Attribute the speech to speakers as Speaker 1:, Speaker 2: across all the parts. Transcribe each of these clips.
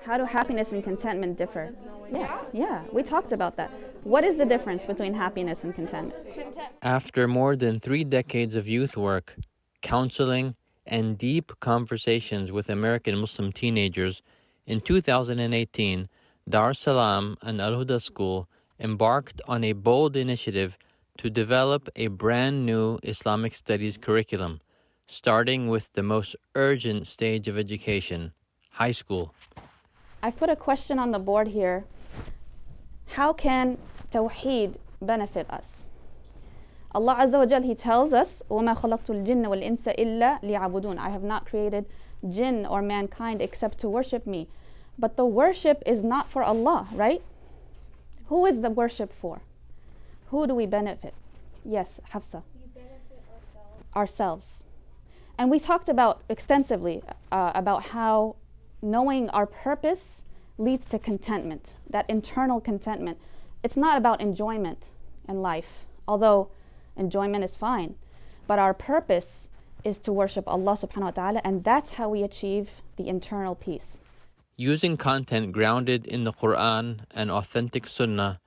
Speaker 1: How do happiness and contentment differ? Yes, yeah, we talked about that. What is the difference between happiness and contentment?
Speaker 2: After more than 3 decades of youth work, counseling, and deep conversations with American Muslim teenagers, in 2018, Dar-us-Salaam and Al-Huda School embarked on a bold initiative to develop a brand new Islamic Studies curriculum, starting with the most urgent stage of education, high school.
Speaker 1: I've put a question on the board here. How can Tawheed benefit us? Allah Azza wa Jal, He tells us, وَمَا خَلَقْتُ الْجِنَّ وَالْإِنسَ إِلَّا لِيَعْبُدُونَ. I have not created jinn or mankind except to worship me. But the worship is not for Allah, right? Who is the worship for? Who do we benefit? Yes, Hafsa.
Speaker 3: We benefit
Speaker 1: Ourselves. And we talked about extensively about how knowing our purpose leads to contentment, that internal contentment. It's not about enjoyment in life, although enjoyment is fine. But our purpose is to worship Allah subhanahu wa ta'ala, and that's how we achieve the internal peace.
Speaker 2: Using content grounded in the Quran and authentic Sunnah,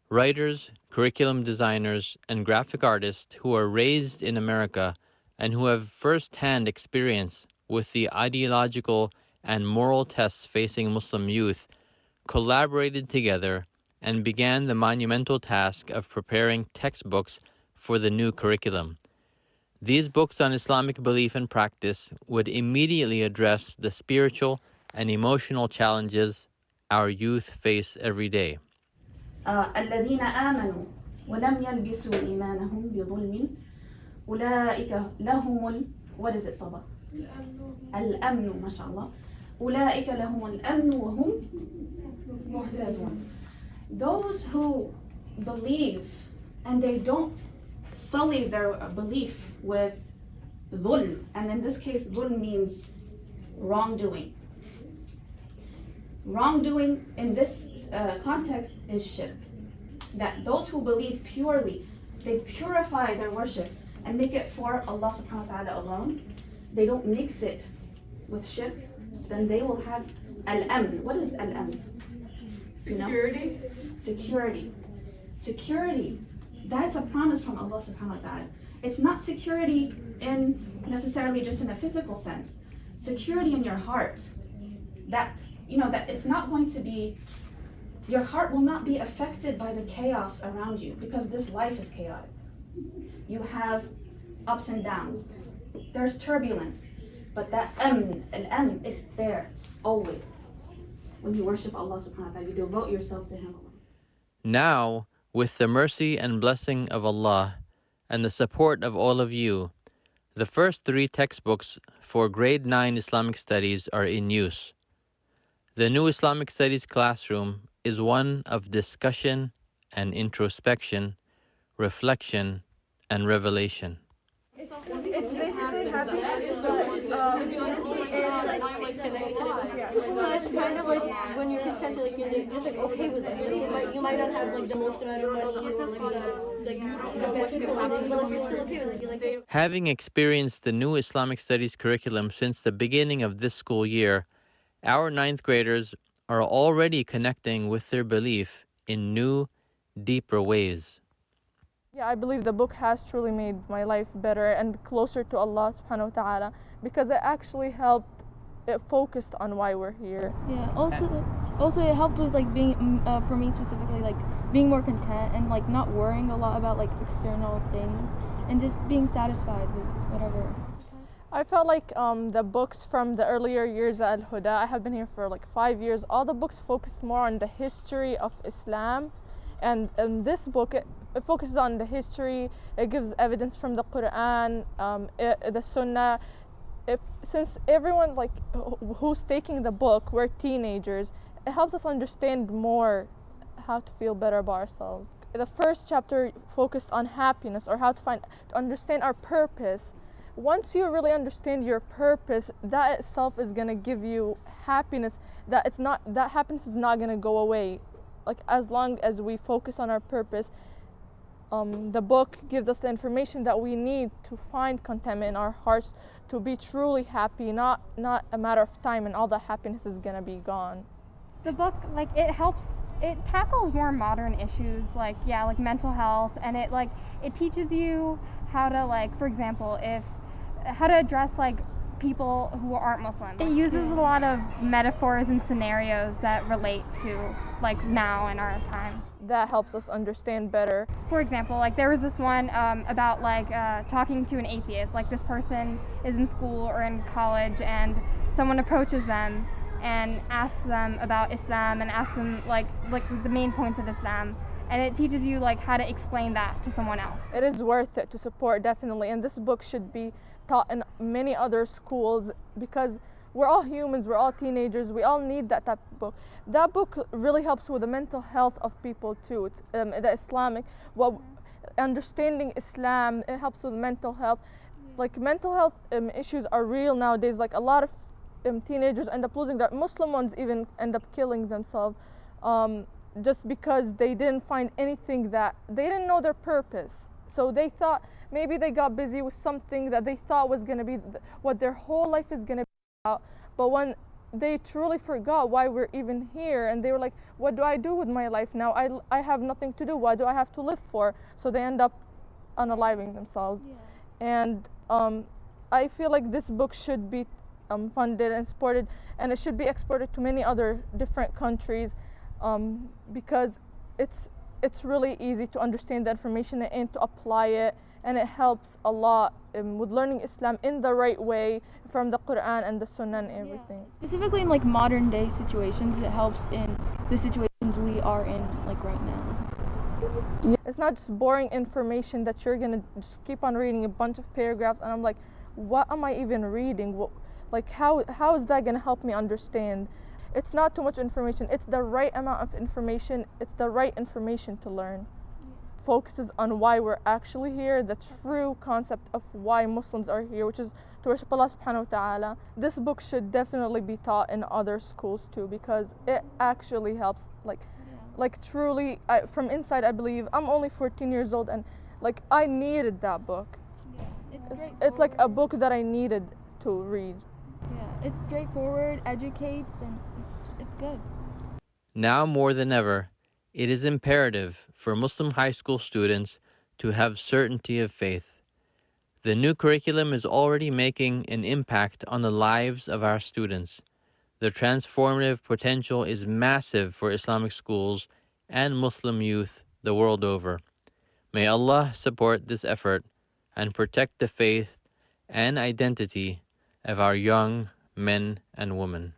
Speaker 2: writers, curriculum designers, and graphic artists who are raised in America and who have first-hand experience with the ideological and moral tests facing Muslim youth collaborated together and began the monumental task of preparing textbooks for the new curriculum. These books on Islamic belief and practice would immediately address the spiritual and emotional challenges our youth face every day.
Speaker 1: الذين آمنوا ولم يلبسوا إيمانهم بظلم أولئك لهم what is it صبا؟ الأمن ما شاء الله أولئك لهم الأمن وهم مهتدون. Those who believe and they don't sully their belief with dhulm, and in this case dhulm means wrongdoing. Wrongdoing in this context is shirk. That those who believe purely, they purify their worship and make it for Allah subhanahu wa ta'ala alone. They don't mix it with shirk, then they will have al-amn. What is al-amn?
Speaker 4: Security.
Speaker 1: Security. Security. That's a promise from Allah subhanahu wa ta'ala. It's not security in necessarily just in a physical sense. Security in your heart. That it's not going to be, your heart will not be affected by the chaos around you, because this life is chaotic. You have ups and downs. There's turbulence. But that al-amn, it's there, always. When you worship Allah subhanahu wa ta'ala, you devote yourself to Him.
Speaker 2: Now, with the mercy and blessing of Allah and the support of all of you, the first 3 textbooks for Grade 9 Islamic Studies are in use. The new Islamic Studies classroom is one of discussion and introspection, reflection and revelation.
Speaker 4: It's basically happiness,
Speaker 3: it's kind of like when you're contented, like you're just like okay with it. You might not have like the most amount of money or like the best clothing, but like you're still okay with it. You're like,
Speaker 2: Having experienced the new Islamic Studies curriculum since the beginning of this school year, our 9th graders are already connecting with their belief in new, deeper ways.
Speaker 4: yeah, I believe the book has truly made my life better and closer to Allah subhanahu wa ta'ala, because it actually helped, it focused on why we're here.
Speaker 5: Yeah, also it helped with like being, for me specifically, like being more content and like not worrying a lot about like external things and just being satisfied with whatever.
Speaker 4: I felt like the books from the earlier years at Al-Huda, I have been here for like 5 years, all the books focused more on the history of Islam, and this book, it focuses on the history, it gives evidence from the Quran, the Sunnah. Since everyone like who's taking the book, we're teenagers, it helps us understand more how to feel better about ourselves. The first chapter focused on happiness, or how to understand our purpose. Once you really understand your purpose, that itself is gonna give you happiness. That happiness is not gonna go away. Like as long as we focus on our purpose, the book gives us the information that we need to find contentment in our hearts, to be truly happy, not a matter of time, and all that happiness is gonna be gone.
Speaker 6: The book, like, it tackles more modern issues, like, yeah, like mental health, and it teaches you how to, like, for example, how to address, like, people who aren't Muslim. It uses a lot of metaphors and scenarios that relate to, like, now in our time.
Speaker 4: That helps us understand better.
Speaker 6: For example, like, there was this one about, like, talking to an atheist. Like, this person is in school or in college, and someone approaches them and asks them about Islam and asks them, like the main points of Islam. And it teaches you, like, how to explain that to someone else.
Speaker 4: It is worth it to support, definitely. And this book should be taught in many other schools because we're all humans, we're all teenagers, we all need that type of book. That book really helps with the mental health of people too. It's, the Islamic, understanding Islam, it helps with mental health. Like mental health issues are real nowadays. Like a lot of teenagers end up losing their, Muslim ones even end up killing themselves just because they didn't find anything, that they didn't know their purpose. So they thought maybe they got busy with something that they thought was going to be what their whole life is going to be about. But when they truly forgot why we're even here, and they were like, what do I do with my life now? I have nothing to do. Why do I have to live for? So they end up unaliving themselves. Yeah. And I feel like this book should be funded and supported, and it should be exported to many other different countries because it's really easy to understand the information and to apply it, and it helps a lot with learning Islam in the right way from the Quran and the Sunnah and everything.
Speaker 5: Yeah. Specifically in like modern day situations, it helps in the situations we are in like right now.
Speaker 4: Yeah. It's not just boring information that you're gonna just keep on reading a bunch of paragraphs and I'm like, what am I even reading? Like how is that gonna help me understand? It's not too much information. It's the right amount of information. It's the right information to learn. Focuses on why we're actually here, the true concept of why Muslims are here, which is to worship Allah subhanahu wa ta'ala. This book should definitely be taught in other schools too because it actually helps. Like truly, from inside I believe, I'm only 14 years old and like I needed that book. Yeah. It's like a book that I needed to read.
Speaker 5: Yeah, it's straightforward, educates, and it's good.
Speaker 2: Now more than ever, it is imperative for Muslim high school students to have certainty of faith. The new curriculum is already making an impact on the lives of our students. The transformative potential is massive for Islamic schools and Muslim youth the world over. May Allah support this effort and protect the faith and identity of our young men and women.